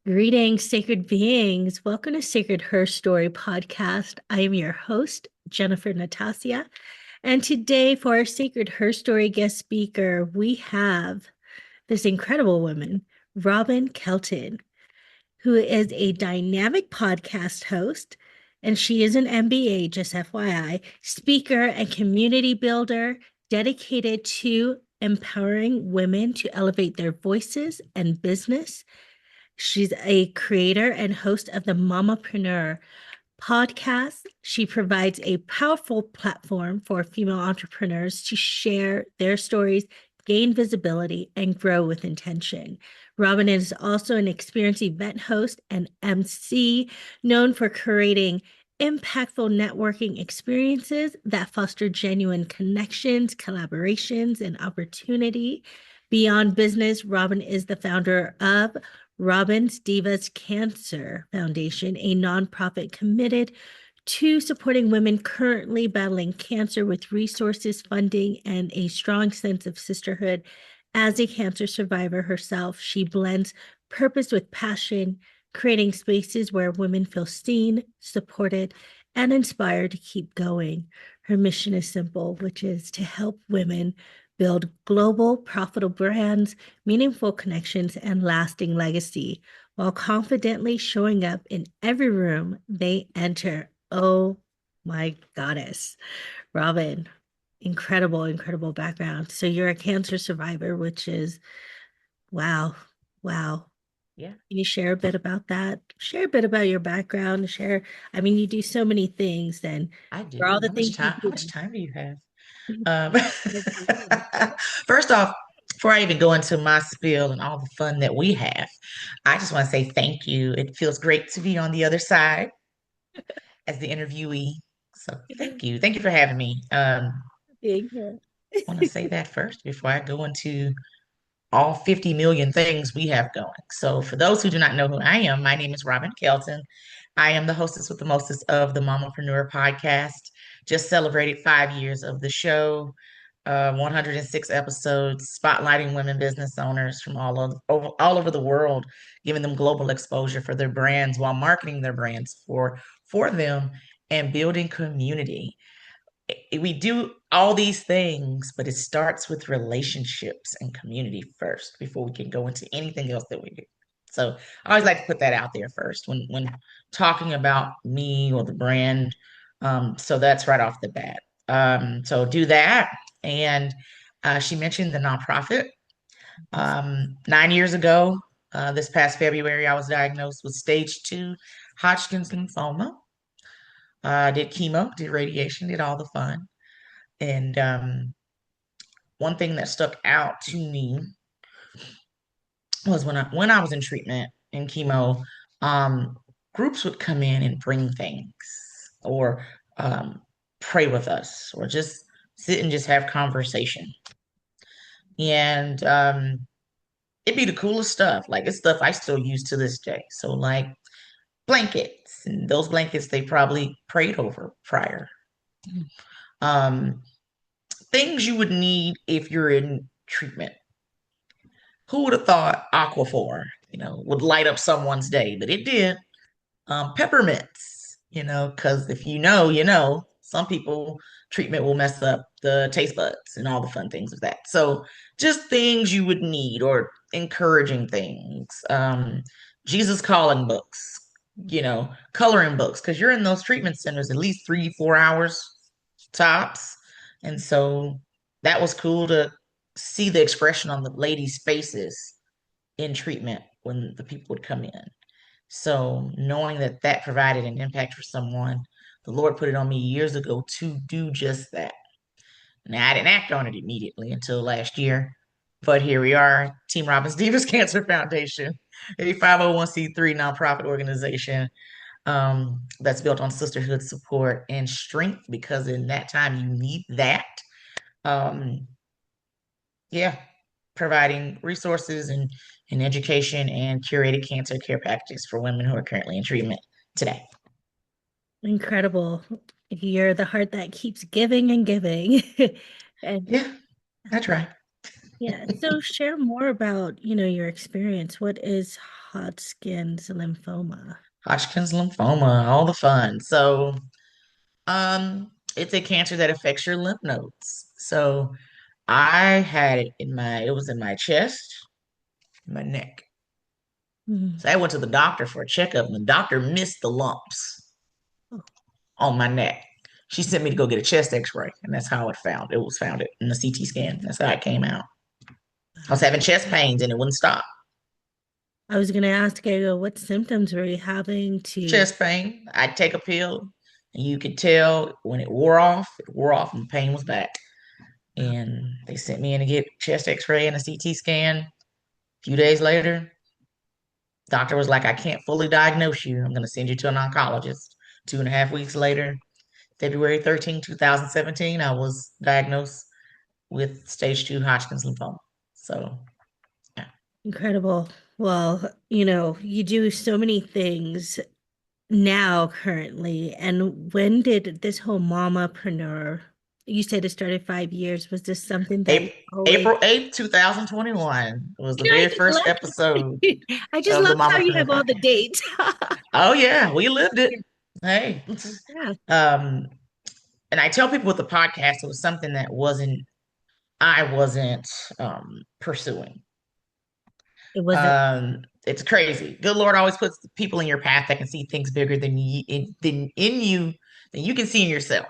Greetings, sacred beings. Welcome to Sacred HERstory Podcast. I am your host, Jennifer Natasia. And today, for our Sacred HERstory guest speaker, we have this incredible woman, Robbin Kelton, who is a dynamic podcast host. And she is an MBA, just FYI, speaker and community builder dedicated to empowering women to elevate their voices and business. She's a creator and host of the Mamapreneur Podcast. She provides a powerful platform for female entrepreneurs to share their stories, gain visibility, and grow with intention. Robin is also an experienced event host and MC, known for creating impactful networking experiences that foster genuine connections, collaborations, and opportunity. Beyond business, Robin is the founder of Robin Divas Cancer Foundation, a nonprofit committed to supporting women currently battling cancer with resources, funding, and a strong sense of sisterhood. As a cancer survivor herself, she blends purpose with passion, creating spaces where women feel seen, supported, and inspired to keep going. Her mission is simple, which is to help women build global, profitable brands, meaningful connections, and lasting legacy while confidently showing up in every room they enter. Oh my goddess. Robin, incredible, incredible background. So you're a cancer survivor, which is wow, wow. Yeah, Can you share a bit about that? Share a bit about your background. I mean, you do so many things, and I for do. all the things you How much time do you have? do. First off, before I even go into my spiel and all the fun that we have, I just want to say thank you. It feels great to be on the other side as the interviewee. So thank you. Thank you for having me. Being here. I want to say that first before I go into all 50 million things we have going. So for those who do not know who I am, my name is Robbin Kelton. I am the hostess with the mostest of the Mamapreneur Podcast. Just celebrated 5 years of the show, 106 episodes, spotlighting women business owners from all over the world, giving them global exposure for their brands while marketing their brands for them and building community. We do all these things, but it starts with relationships and community first before we can go into anything else that we do. So I always like to put that out there first when talking about me or the brand. So that's right off the bat. So do that. And she mentioned the nonprofit. 9 years ago, this past February, I was diagnosed with stage 2 Hodgkin's lymphoma. Did chemo, did radiation, did all the fun. And one thing that stuck out to me was when I was in treatment in chemo, um, groups would come in and bring things or pray with us or just sit and just have conversation. And it'd be the coolest stuff. Like it's stuff I still use to this day. So like blankets, and those blankets they probably prayed over prior. Um, things you would need if you're in treatment. Who would have thought Aquaphor, would light up someone's day, but it did. Peppermints, because if you know, some people treatment will mess up the taste buds and all the fun things of that. So just things you would need or encouraging things. Jesus calling books, coloring books, because you're in those treatment centers at least 3, 4 hours tops. And so that was cool to see the expression on the ladies' faces in treatment when the people would come in. So knowing that that provided an impact for someone, the Lord put it on me years ago to do just that. Now I didn't act on it immediately until last year, but here we are, Team Robin Divas Cancer Foundation, a 501c3 nonprofit organization that's built on sisterhood support and strength because in that time you need that. Um, yeah, providing resources and education and curated cancer care packages for women who are currently in treatment today. Incredible. You're the heart that keeps giving and giving. And Yeah, that's right. Yeah. So share more about, your experience. What is Hodgkin's lymphoma? Hodgkin's lymphoma, all the fun. So, it's a cancer that affects your lymph nodes. So I had it was in my chest, my neck. Mhm. So I went to the doctor for a checkup, and the doctor missed the lumps Oh, on my neck. She sent me to go get a chest X-ray, and that's how it was found it in the CT scan. That's how it came out. I was wow. having chest pains, and it wouldn't stop. I was gonna ask, I go, what symptoms were you having to? Chest pain. I'd take a pill, and you could tell when it wore off, and the pain was back. Wow. And they sent me in to get chest X-ray and a CT scan. A few days later, doctor was like, I can't fully diagnose you. I'm going to send you to an oncologist. 2.5 weeks later, February 13, 2017, I was diagnosed with stage 2 Hodgkin's lymphoma. So, yeah. Incredible. Well, you do so many things now currently. And when did this whole mamapreneur, you said it started 5 years. Was this something that you always, April 8th, 2021 was the I very just first love episode I just of the love how you Mamapreneur have all the Podcast. dates. Oh, yeah, we lived it. Hey. Yeah, Um, and I tell people with the podcast, it was something that I wasn't pursuing. it wasn't. It's crazy. Good Lord always puts people in your path that can see things bigger than in you than you can see in yourself.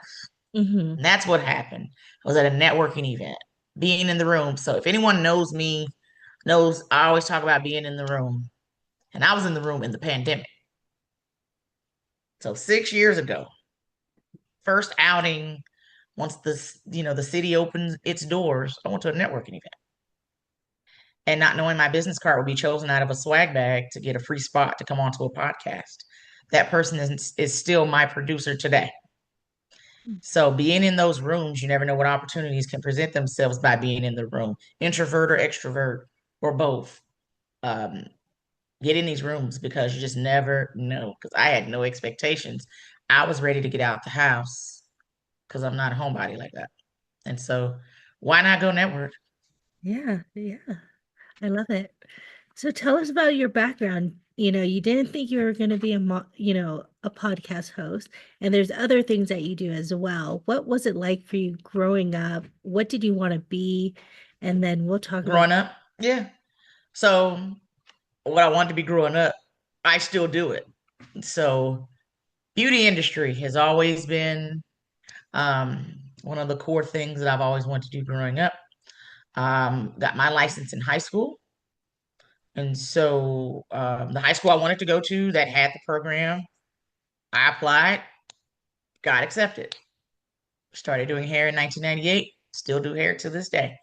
Hmm. And that's what happened. I was at a networking event, being in the room. So if anyone knows me, knows I always talk about being in the room. And I was in the room in the pandemic. So 6 years ago, first outing, once the city opens its doors, I went to a networking event. And not knowing my business card would be chosen out of a swag bag to get a free spot to come onto a podcast. That person is still my producer today. So being in those rooms, you never know what opportunities can present themselves by being in the room, introvert or extrovert or both. Um, get in these rooms because you just never know. Because I had no expectations. I was ready to get out the house because I'm not a homebody like that. And so why not go network? Yeah, yeah. I love it. So tell us about your background. You didn't think you were going to be a podcast host, and there's other things that you do as well. What was it like for you growing up? What did you want to be? And then we'll talk about. Growing up, yeah. So what I wanted to be growing up, I still do it. So beauty industry has always been one of the core things that I've always wanted to do growing up. Got my license in high school. And so the high school I wanted to go to that had the program, I applied, got accepted. Started doing hair in 1998, still do hair to this day.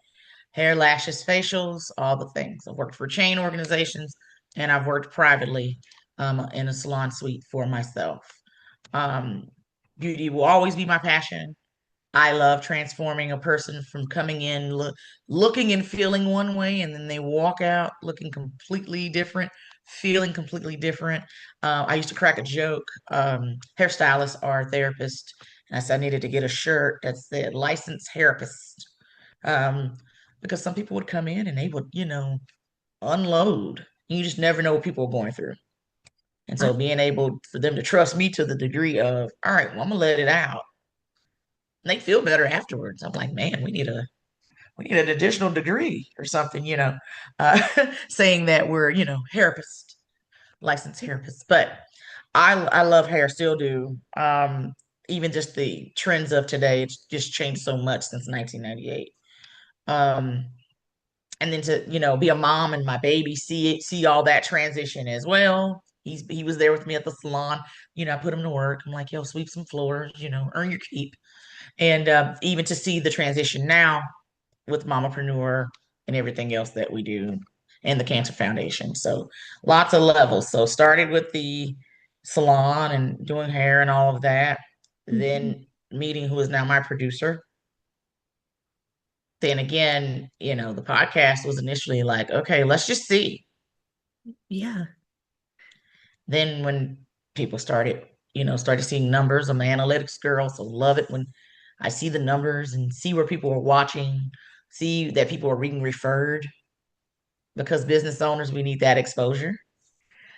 Hair, lashes, facials, all the things. I've worked for chain organizations and I've worked privately in a salon suite for myself. Um, Beauty will always be my passion. I love transforming a person from coming in looking and feeling one way, and then they walk out looking completely different, feeling completely different. I used to crack a joke. Hairstylists are therapists, and I said I needed to get a shirt that said licensed therapist, um, because some people would come in and they would, unload. You just never know what people are going through. And I, so being able for them to trust me to the degree of, all right, well, I'm gonna let it out. And they feel better afterwards. I'm like, man, we need an additional degree or something, uh, saying that we're, therapists, licensed therapists. But I love hair, still do. Even just the trends of today, it's just changed so much since 1998. Um, and then to be a mom and my baby see all that transition as well. He was there with me at the salon. I put him to work. I'm like, yo, sweep some floors. Earn your keep. And even to see the transition now with Mamapreneur and everything else that we do and the Cancer Foundation. So lots of levels. So started with the salon and doing hair and all of that. Mhm. Then meeting who is now my producer. Then again, the podcast was initially like, okay, let's just see. Yeah. Then when people started seeing numbers, I'm an analytics girl, so love it when I see the numbers and see where people are watching, see that people are being referred because business owners, we need that exposure.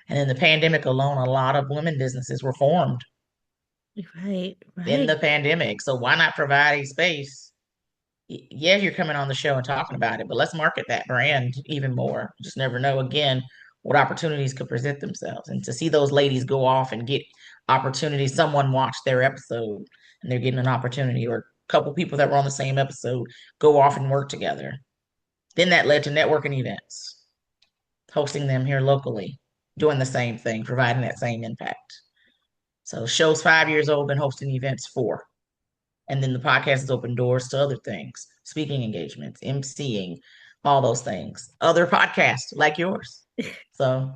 And in the pandemic alone, a lot of women businesses were formed Right, in the right. pandemic. So why not provide a space? Yeah, you're coming on the show and talking about it, but let's market that brand even more. Just never know again what opportunities could present themselves. And to see those ladies go off and get opportunities, someone watched their episode and they're getting an opportunity, or a couple people that were on the same episode go off and work together. Then that led to networking events, hosting them here locally, doing the same thing, providing that same impact. So show's 5 years old, been hosting events 4. And then the podcast has opened doors to other things, speaking engagements, emceeing, all those things, other podcasts like yours. So,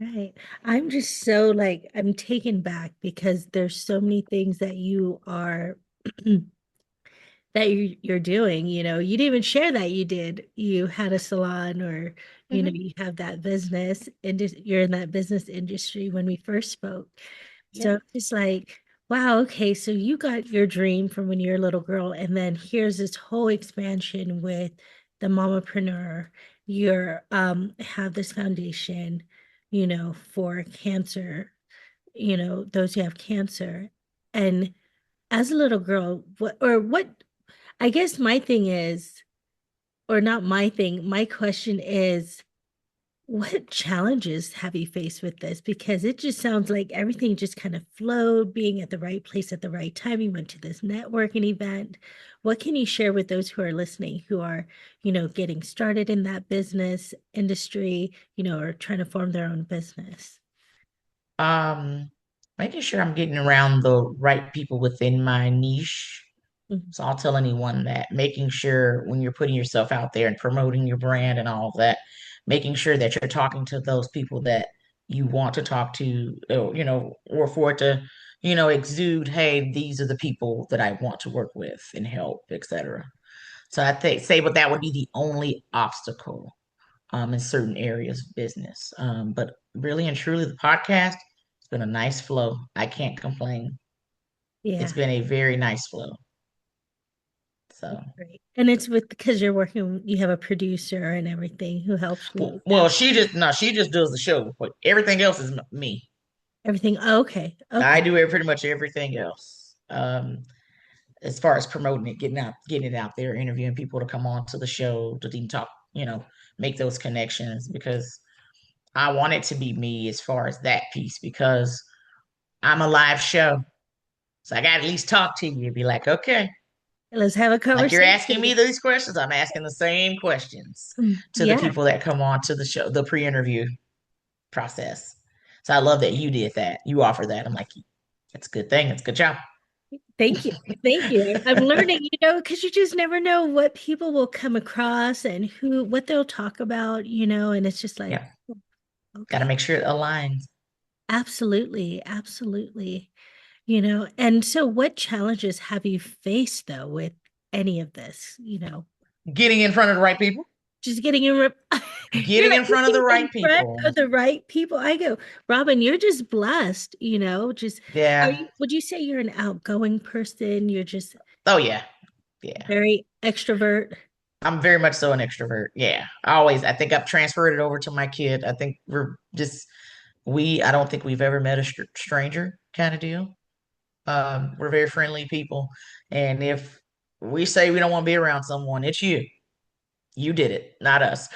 Right. I'm just so like I'm taken back because there's so many things that you are that you're doing, you didn't even share that you did. You had a salon or, mhm, you have that business and you're in that business industry when we first spoke. yeah. So it's like, wow, okay, so you got your dream from when you're a little girl, and then here's this whole expansion with the Mamapreneur. You're have this foundation, for cancer, those who have cancer. And as a little girl, what I guess my thing is, or not my thing, my question is, what challenges have you faced with this? Because it just sounds like everything just kind of flowed, being at the right place at the right time. You went to this networking event. What can you share with those who are listening, who are, getting started in that business industry, or trying to form their own business? Um, Making sure I'm getting around the right people within my niche. Mhm. So I'll tell anyone that making sure when you're putting yourself out there and promoting your brand and all of that, making sure that you're talking to those people that you want to talk to, or for it to, exude, hey, these are the people that I want to work with and help, etc. So I think say, but that would be the only obstacle in certain areas of business. But really and truly, the podcast, it's been a nice flow. I can't complain. It's Yeah. been a very nice flow. So. Great. And it's with because you're working, you have a producer and everything who helps you with that. Well, she just does the show, but everything else is me. Everything. Oh, okay. I Okay. do pretty much everything else. As far as promoting it, getting it out there, interviewing people to come on to the show to even talk, make those connections because I want it to be me as far as that piece because I'm a live show. So I got to at least talk to you, be like, okay, Let's have a like you're asking conversation. me these questions, I'm asking the same questions to the Yeah. people that come on to the show, the pre-interview process. So I love that you did that. You offer that. I'm like, it's a good thing. It's a good job. Thank you. Thank you. I'm learning, because you just never know what people will come across and what they'll talk about, and it's just like, Yeah. oh, Got to okay. make sure it aligns. Absolutely. Absolutely. And so what challenges have you faced though with any of this, Getting in front of the right people. just getting in, you're Getting like in front of the getting in right front people. of the right people. I go, Robin, you're just blessed, just, Yeah. would you say you're an outgoing person? You're just Oh, yeah. Yeah. very extrovert? I'm very much so an extrovert. Yeah. I think I've transferred it over to my kid. I think I don't think we've ever met a stranger kind of deal. We're very friendly people. And if we say we don't want to be around someone, it's you. You did it, not us.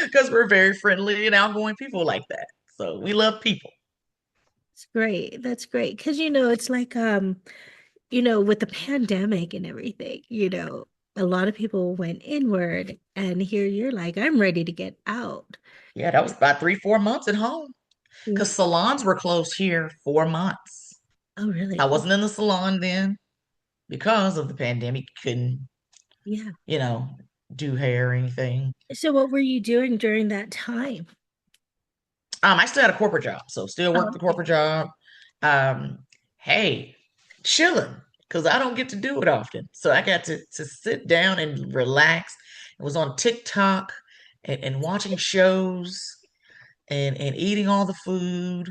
Because we're very friendly and outgoing people like that. So we love people. It's great. That's great. Because, it's like, with the pandemic and everything, a lot of people went inward, and here you're like, I'm ready to get out. Yeah, that was about 3, 4 months at home. Yeah. Because salons were closed here 4 months. Oh, I really? Oh, wasn't in the salon then because of the pandemic. Couldn't, yeah. you know, do hair or anything. So what were you doing during that time? I still had a corporate job, so still Oh, worked the okay. corporate job. Um, hey, chilling because I don't get to do it often. So I got to sit down and relax. It was on TikTok and watching shows and eating all the food.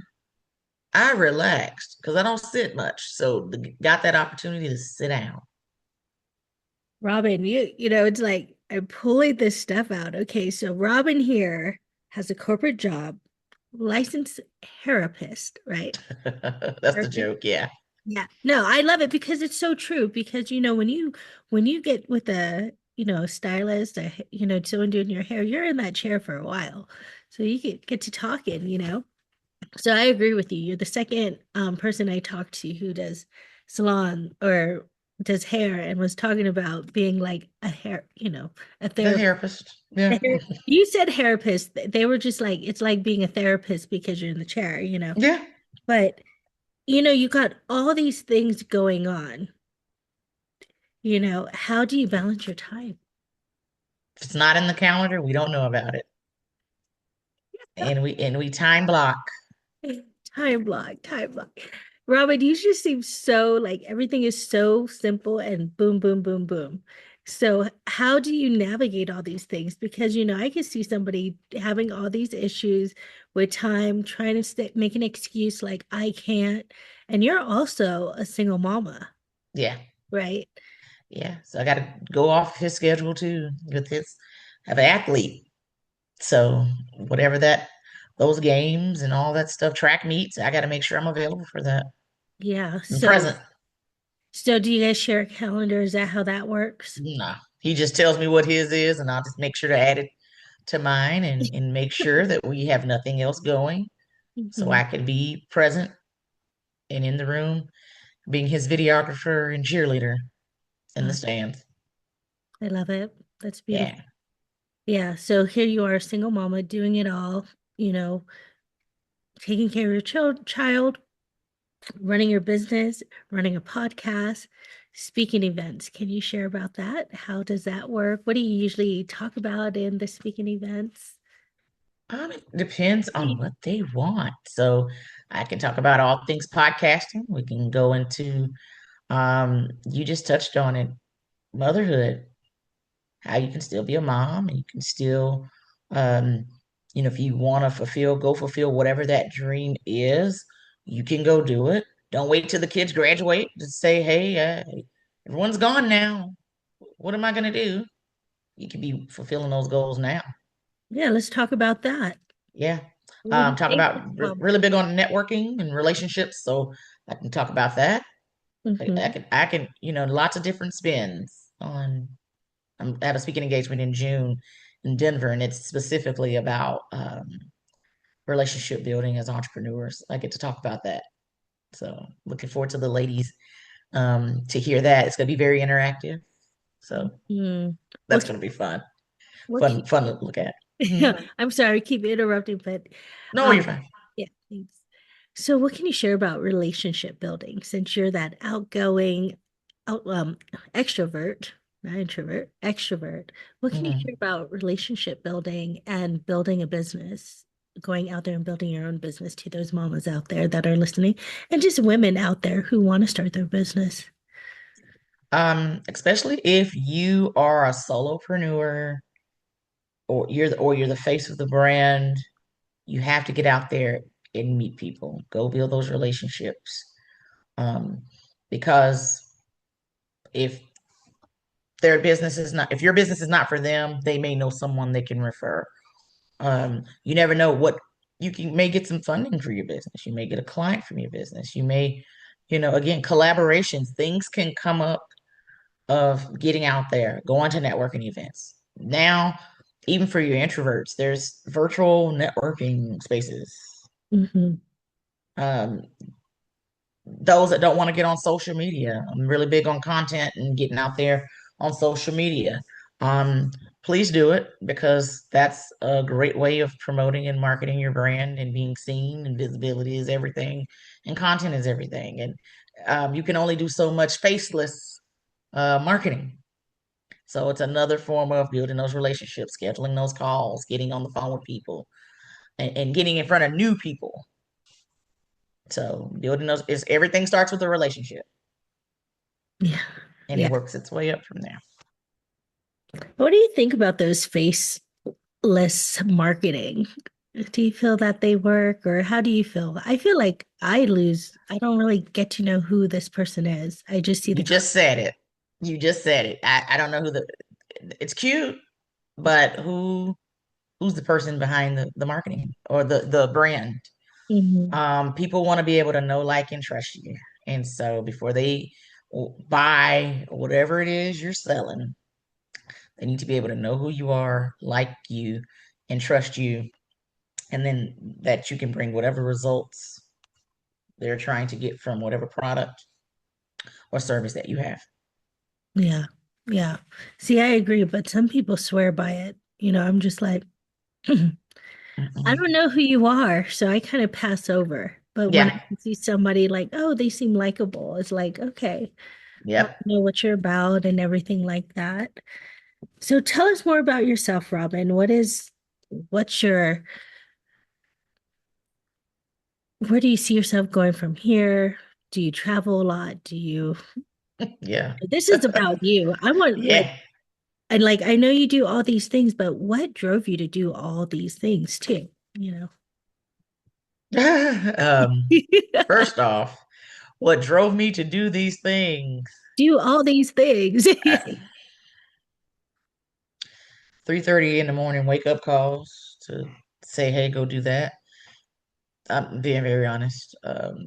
I relaxed because I don't sit much, so got that opportunity to sit down. Robin, it's like I'm pulling this stuff out. Okay, so Robin here has a corporate job, licensed therapist, right? That's the Therapist. joke. Yeah. Yeah. No, I love it because it's so true. Because when you get with a stylist, someone doing your hair, you're in that chair for a while, so you get to talking. So I agree with you. You're the second person I talked to who does salon or does hair and was talking about being like a hair, a The therapist. therapist. Yeah. You said therapist. They were just like, it's like being a therapist because you're in the chair. Yeah. But, you got all these things going on. How do you balance your time? If it's not in the calendar, we don't know about it. And we time block. Time block, time block. Robin, you just seem so like everything is so simple and boom, boom, boom, boom. So, how do you navigate all these things? Because, I can see somebody having all these issues with time, trying to make an excuse like, I can't. And you're also a single mama, Yeah. right? Yeah. So I gotta go off his schedule too with his have an athlete. So whatever that those games and all that stuff, track meets, I gotta make sure I'm available for that. Yeah. I'm So, present. so do you guys share a calendar? Is that how that works? Nah. He just tells me what his is and I'll just make sure to add it to mine and make sure that we have nothing else going so Mhm. I can be present and in the room, being his videographer and cheerleader in the Oh, stands. I love it. That's beautiful. Yeah. Yeah, so here you are, a single mama, doing it all, you know, taking care of your child, running your business, running a podcast, speaking events. Can you share about that? How does that work? What do you usually talk about in the speaking events? It depends on what they want. So I can talk about all things podcasting. We can go into you just touched on it, motherhood, how you can still be a mom and you can still um if you want to go fulfill whatever that dream is, you can go do it. Don't wait till the kids graduate to say, hey, everyone's gone now. What am I going to do? You can be fulfilling those goals now. Yeah, let's talk about that. Yeah. What do you Talk think? about really big on networking and relationships. So I can talk about that. Mhm. I can, lots of different spins on. I have a speaking engagement in June in Denver, and it's specifically about relationship building as entrepreneurs. I get to talk about that. So looking forward to the ladies to hear that. It's going to be very interactive. So Mhm. that's What, going to be fun. what Fun to look at. Mhm. can, I'm sorry, I keep interrupting, but No, um, you're fine. yeah, thanks. So, what can you share about relationship building since you're that outgoing, out, extrovert, not introvert, extrovert? What can you Mhm. share about relationship building and building a business, going out there and building your own business to those mamas out there that are listening and just women out there who want to start their business? Especially if you are a solopreneur or you're the face of the brand, you have to get out there and meet people. Go build those relationships. Um, because if if your business is not for them, they may know someone they can refer. You never know what may get some funding for your business. You may get a client from your business. You may, again, collaborations, things can come up of getting out there, going to networking events. Now, even for your introverts, there's virtual networking spaces. Hmm. Um, those that don't want to get on social media, I'm really big on content and getting out there on social media. Um, Please do it because that's a great way of promoting and marketing your brand and being seen, and visibility is everything, and content is everything. And you can only do so much faceless marketing. So it's another form of building those relationships, scheduling those calls, getting on the phone with people, and getting in front of new people. So building those is everything starts with a relationship Yeah. and it Yeah. works its way up from there. What do you think about those faceless marketing? Do you feel that they work, or how do you feel? I feel like I don't really get to know who this person is. I just see You the just said it. You just said it. I don't know it's cute, but who's the person behind the marketing or the brand? Hmm. People want to be able to know, like, and trust you. And so before they buy whatever it is you're selling, they need to be able to know who you are, like you, and trust you, and then that you can bring whatever results they're trying to get from whatever product or service that you have. Yeah. Yeah. See, I agree, but some people swear by it. I'm just like, I Mm-mm. don't know who you are, so I kind of pass over. But when Yeah. I see somebody like, oh, they seem likable, it's like, okay, I Yep. know what you're about and everything like that. So tell us more about yourself, Robin. What's your, where do you see yourself going from here? Do you travel a lot? Yeah. This is about you. I want Yeah. I know you do all these things, but what drove you to do all these things too? You know? First off, what drove me to do these things? Do all these things. At 3:30 in the morning, wake up calls to say, "Hey, go do that." I'm being very honest.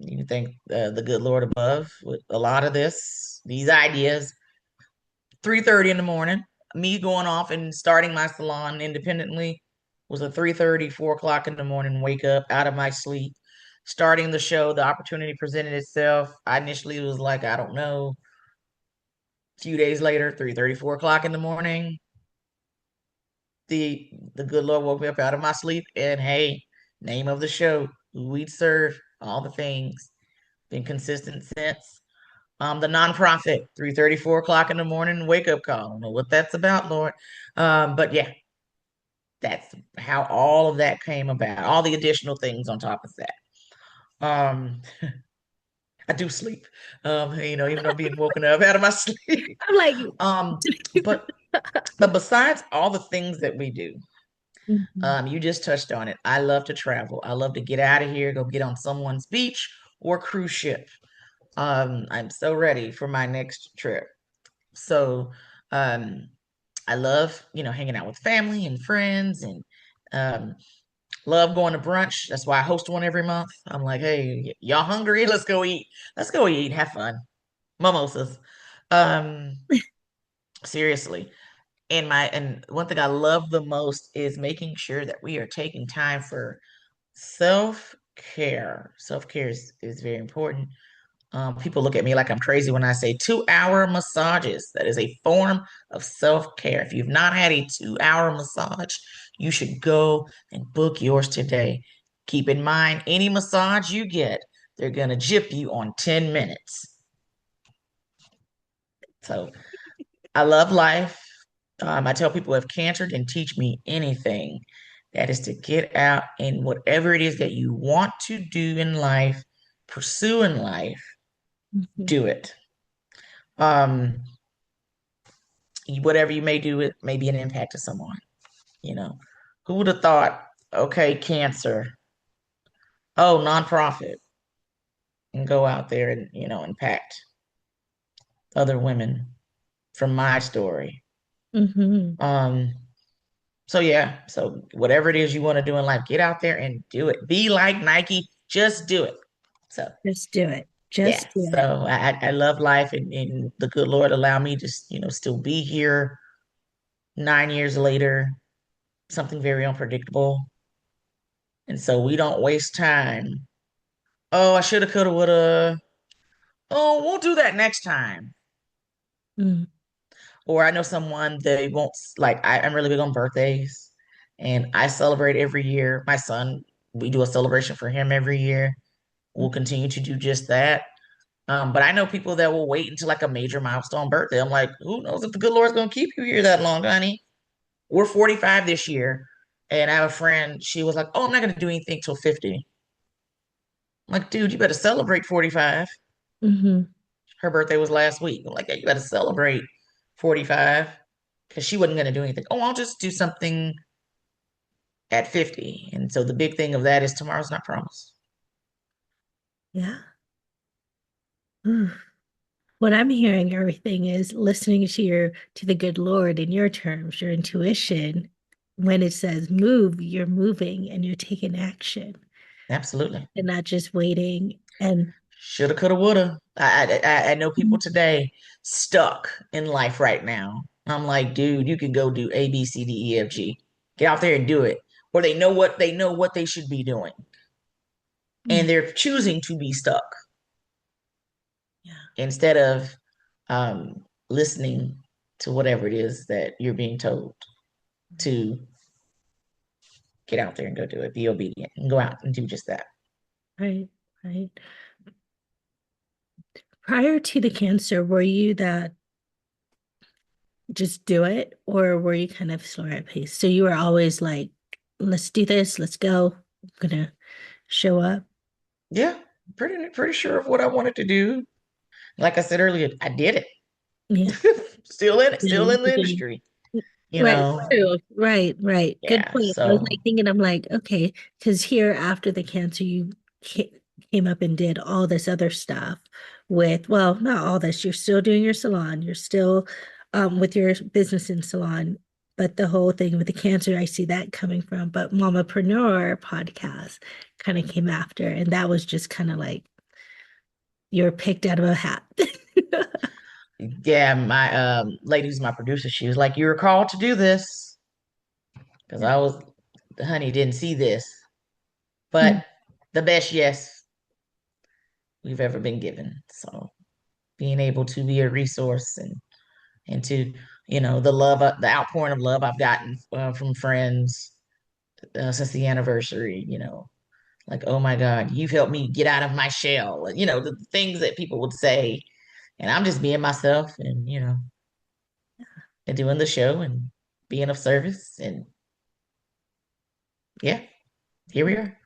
You think the good Lord above with a lot of these ideas, 3:30 in the morning, me going off and starting my salon independently was a 3:30, 4 o'clock in the morning, wake up out of my sleep, starting the show. The opportunity presented itself. I initially was like, I don't know. A few days later, 3:30, 4 o'clock in the morning, the good Lord woke me up out of my sleep and hey, name of the show, who we'd serve, all the things. Been consistent since. The nonprofit, 3:30, 4 o'clock in the morning, wake up call. I don't know what that's about, Lord. But yeah, that's how all of that came about. All the additional things on top of that. Um, I do sleep. Even though I'm being woken up out of my sleep. I'm like, Um, but but besides all the things that we do, mhm, you just touched on it. I love to travel. I love to get out of here, go get on someone's beach or cruise ship. I'm so ready for my next trip. So, um, I love, hanging out with family and friends and um, love going to brunch. That's why I host one every month. I'm like, hey, y'all hungry? Let's go eat. Let's go eat. Have fun. Mimosas. Um, seriously. And one thing I love the most is making sure that we are taking time for self-care. Self-care is very important. People look at me like I'm crazy when I say 2 hour massages. That is a form of self-care. If you've not had a 2 hour massage, you should go and book yours today. Keep in mind, any massage you get, they're going to jip you on 10 minutes. So I love life. I tell people if cancer can teach me anything, that is to get out and whatever it is that you want to do in life, pursue in life, mhm. do it. Um, whatever you may do, it may be an impact to someone. You know, who would have thought? Okay, cancer. Oh, nonprofit, and go out there and impact other women from my story. Mhm. Um, so yeah, so whatever it is you want to do in life, get out there and do it. Be like Nike, just do it. So Just do it. yeah, Just do it. so I love life, and the good Lord allow me to still be here 9 years later. Something very unpredictable, and so we don't waste time. Oh, I shoulda, coulda, woulda. Oh, we'll do that next time. Mm, Or I know someone they won't like. I'm really big on birthdays, and I celebrate every year. My son, we do a celebration for him every year. We'll continue to do just that. But I know people that will wait until like a major milestone birthday. I'm like, who knows if the good Lord's gonna keep you here that long, honey? We're 45 this year, and I have a friend. She was like, "Oh, I'm not gonna do anything till 50." I'm like, dude, you better celebrate 45. mhm. Her birthday was last week. I'm like, yeah, you got to celebrate 45 because she wasn't going to do anything. Oh, I'll just do something at 50. And so the big thing of that is tomorrow's not promised. Yeah. Ooh. What I'm hearing everything is listening to to the good Lord in your terms, your intuition. When it says move, you're moving and you're taking action Absolutely. and not just waiting. And Shoulda, coulda, woulda. I know people today stuck in life right now. I'm like, dude, you can go do A, B, C, D, E, F, G. Get out there and do it. Or they know what they should be doing. And they're choosing to be stuck yeah, instead of listening to whatever it is that you're being told to get out there and go do it. Be obedient and go out and do just that. right, right. Prior to the cancer, were you that just do it, or were you kind of slower at pace? So you were always like, let's do this, let's go. I'm gonna show up. Yeah, pretty sure of what I wanted to do. Like I said earlier, I did Yeah. it. Still in it, still Doing- in the doing- industry, Right, true. Right, right. Good Yeah, point. I was so like thinking, I'm like, okay, because here after the cancer, you came up and did all this other stuff with, well, not all this. You're still doing your salon. You're still with your business in salon. But the whole thing with the cancer, I see that coming from. But Mamapreneur Podcast kind of came after, and that was just kind of like you're picked out of a hat. yeah, my lady who's my producer, she was like, "You were called to do this," because I was, honey, didn't see this, but the best yes we've ever been given. So being able to be a resource and to the love, the outpouring of love I've gotten from friends since the anniversary, like, oh my God, you've helped me get out of my shell, and the things that people would say, and I'm just being myself, and doing the show and being of service, and yeah, here we are.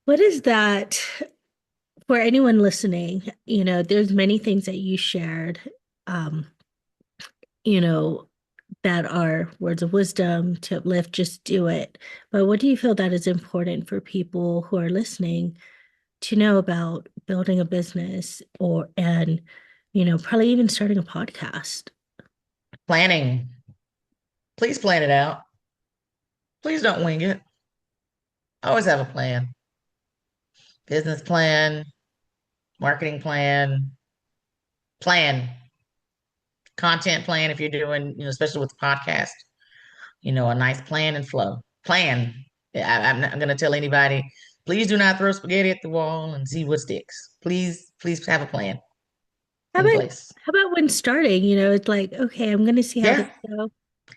What is that for anyone listening? There's many things that you shared, um, you know, that are words of wisdom to uplift, just do it. But what do you feel that is important for people who are listening to know about building a business probably even starting a podcast? Planning. Please plan it out. Please don't wing it. Always have a plan. Business plan, marketing plan, content plan if you're doing, especially with the podcast, a nice plan and flow. Plan. I'm not going to tell anybody, please do not throw spaghetti at the wall and see what sticks. Please have a plan How in about place. how about when starting? It's like, okay, I'm gonna see how this Yeah, goes.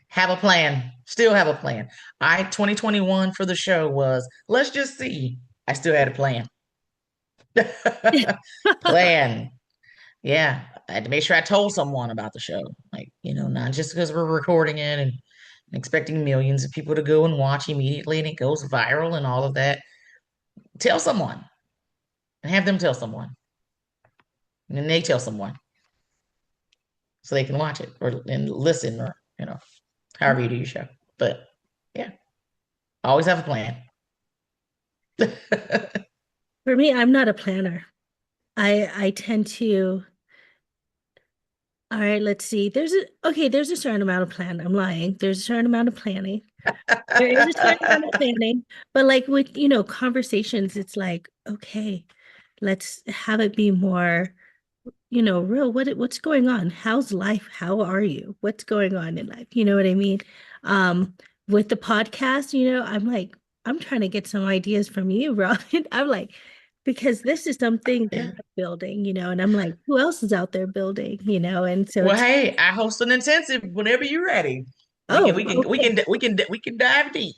have a plan. Still have a plan. 2021 for the show was, let's just see. I still had a plan. Plan. Yeah, I had to make sure I told someone about the show. Like, not just because we're recording it and expecting millions of people to go and watch immediately and it goes viral and all of that. Tell someone and have them tell someone. And then they tell someone so they can watch it or and listen or, however you do your show. But yeah, always have a plan. For me, I'm not a planner. I tend to, all right, let's see. There's a certain amount of plan. I'm lying. There's a certain amount of planning. There is a certain amount of planning, but like with, conversations, it's like, okay, let's have it be more, real. What's going on? How's life? How are you? What's going on in life? You know what I mean? Um, with the podcast, I'm like, I'm trying to get some ideas from you, Robin. I'm like, because this is something that Yeah. I'm building, and I'm like, who else is out there building, and so Well, it's, hey, I host an intensive whenever you're ready. We can oh, we can we okay. can we can dive deep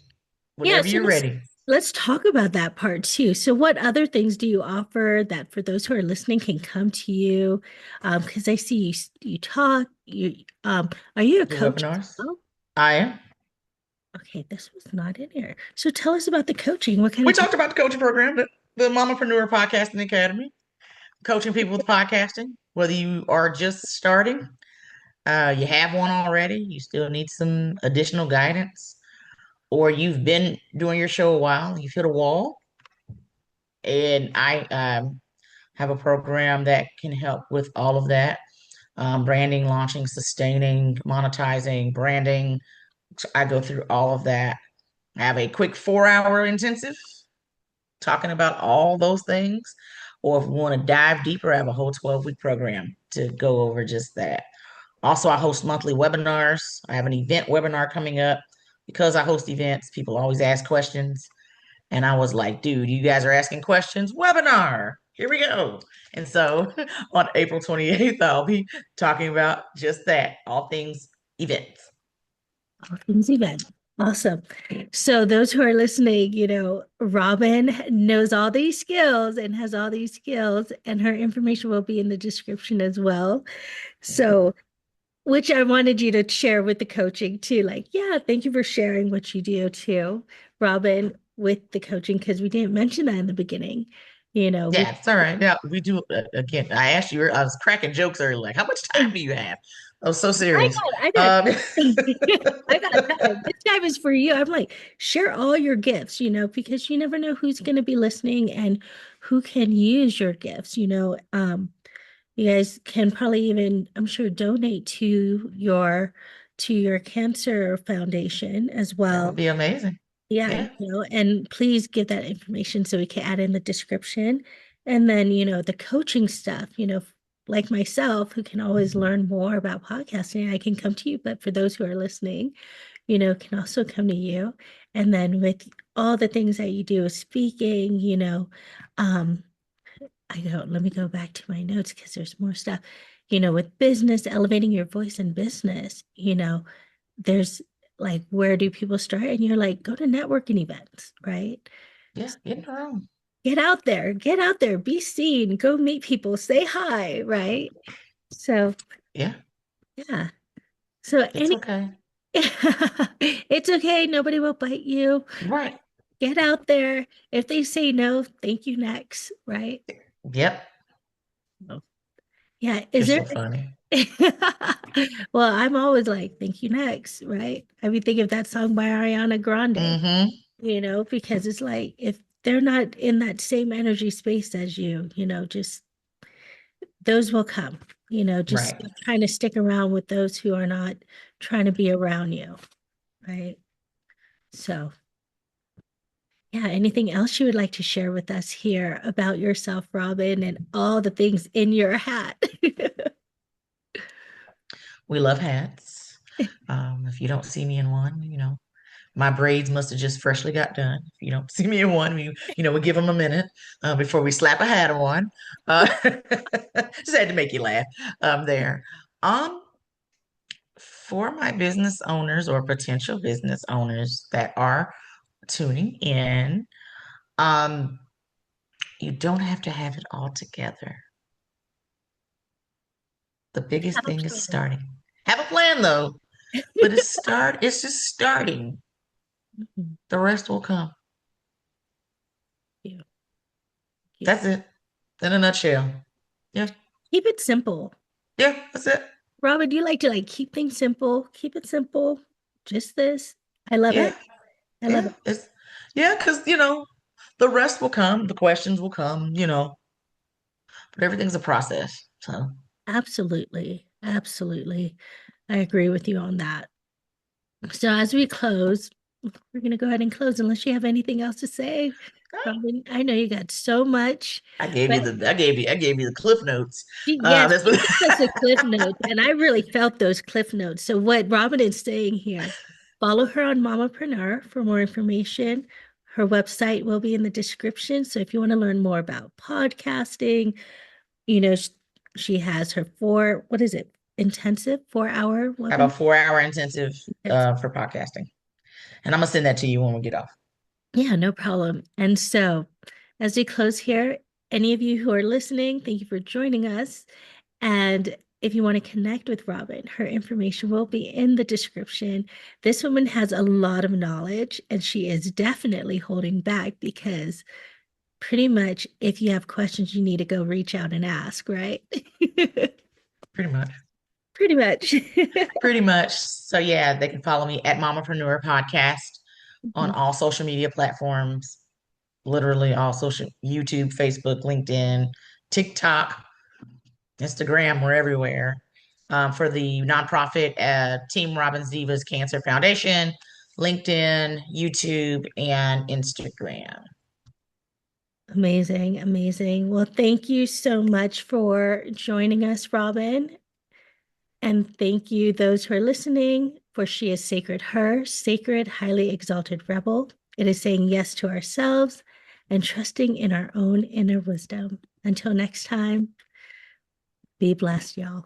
Yeah, whenever so you're ready. let's talk about that part too. So what other things do you offer that for those who are listening can come to you? Because I see you talk, are you a Do coach as webinars. well? I am. Okay, this was not in here. So tell us about the coaching. What kind We of talked about the coaching program, the Mamapreneur Podcasting Academy, coaching people with podcasting. Whether you are just starting, you have one already, you still need some additional guidance, or you've been doing your show a while, you've hit a wall, and I have a program that can help with all of that. Branding, launching, sustaining, monetizing, branding. So I go through all of that. I have a quick 4 hour intensive talking about all those things. Or if we want to dive deeper, I have a whole 12-week program to go over just that. Also, I host monthly webinars. I have an event webinar coming up. Because I host events, people always ask questions. And I was like, dude, you guys are asking questions? Webinar. Here we go. And so on April 28th, I'll be talking about just that, all things events. All things event. Awesome. So those who are listening, Robin knows all these skills and has all these skills, and her information will be in the description as well. So, which I wanted you to share with the coaching too. Like, yeah, thank you for sharing what you do too, Robin, with the coaching, because we didn't mention that in the beginning. We Yeah, it's all right. Now we do again. I asked you. I was cracking jokes earlier. Like, how much time do you have? I was so serious. I got Um, I got time. This time is for you. I'm like, share all your gifts, because you never know who's going to be listening and who can use your gifts. You guys can probably even, I'm sure, donate to your cancer foundation as that well. would be amazing. Yeah, Yeah, and please give that information so we can add in the description. And then, the coaching stuff, like myself, who can always learn more about podcasting, I can come to you. But for those who are listening, can also come to you. And then with all the things that you do, speaking, um, let me go back to my notes because there's more stuff, with business, elevating your voice in business, there's like, where do people start? And you're like, go to networking events, right? yeah, get in the room. Get out there, be seen, go meet people, say hi, right? So, Yeah, yeah. So, it's okay. it's okay. Nobody will bite you. Right. Get out there. If they say no, thank you next, right? Yep. Oh. Yeah. You're Is there so funny. well, I'm always like, thank you next, right? I mean, think of that song by Ariana Grande, Mm-hmm. because it's like if they're not in that same energy space as you, just those will come, just Right. trying to stick around with those who are not trying to be around you, right? So, yeah, anything else you would like to share with us here about yourself, Robin, and all the things in your hat? We love hats. If you don't see me in one, my braids must have just freshly got done. If you don't see me in one, we give them a minute before we slap a hat on. Just had to make you laugh there. Um, for my business owners or potential business owners that are tuning in, um, you don't have to have it all together. The biggest Have a thing is plan. starting. Have a plan though, but it's just starting. Mhm. The rest will come. Yeah, yeah. That's it. In a nutshell. Yeah. Keep it simple. Yeah, that's it. Robin, do you like to like keep things simple? Keep it simple. Just this. I love Yeah. it. I love Yeah. it. Yeah, because the rest will come, the questions will come, but everything's a process. So Absolutely. Absolutely. I agree with you on that. So as we close, we're going to go ahead and close unless you have anything else to say. Robin, I know you got so much, but I gave you the cliff notes. yes, That's she what gave us the cliff notes, and I really felt those cliff notes. So what Robin is saying here, follow her on Mamapreneur for more information. Her website will be in the description. So if you want to learn more about podcasting, you know, sh- she has her what is it? Intensive 4 hour I have a webinar. 4 hour intensive for podcasting. And I'm gonna send that to you when we get off. Yeah, no problem. And so, as we close here, any of you who are listening, thank you for joining us. And if you want to connect with Robin, her information will be in the description. This woman has a lot of knowledge, and she is definitely holding back because pretty much if you have questions, you need to go reach out and ask, right? Pretty much. Pretty much. Pretty much. So yeah, they can follow me at Mamapreneur Podcast on Mhm. all social media platforms, literally all social YouTube, Facebook, LinkedIn, TikTok, Instagram, we're everywhere. For the nonprofit Team Robin Divas Cancer Foundation, LinkedIn, YouTube, and Instagram. Amazing, amazing. Well, thank you so much for joining us, Robin. And thank you, those who are listening, for she is Sacred Her, sacred, highly exalted rebel. It is saying yes to ourselves and trusting in our own inner wisdom. Until next time, be blessed, y'all.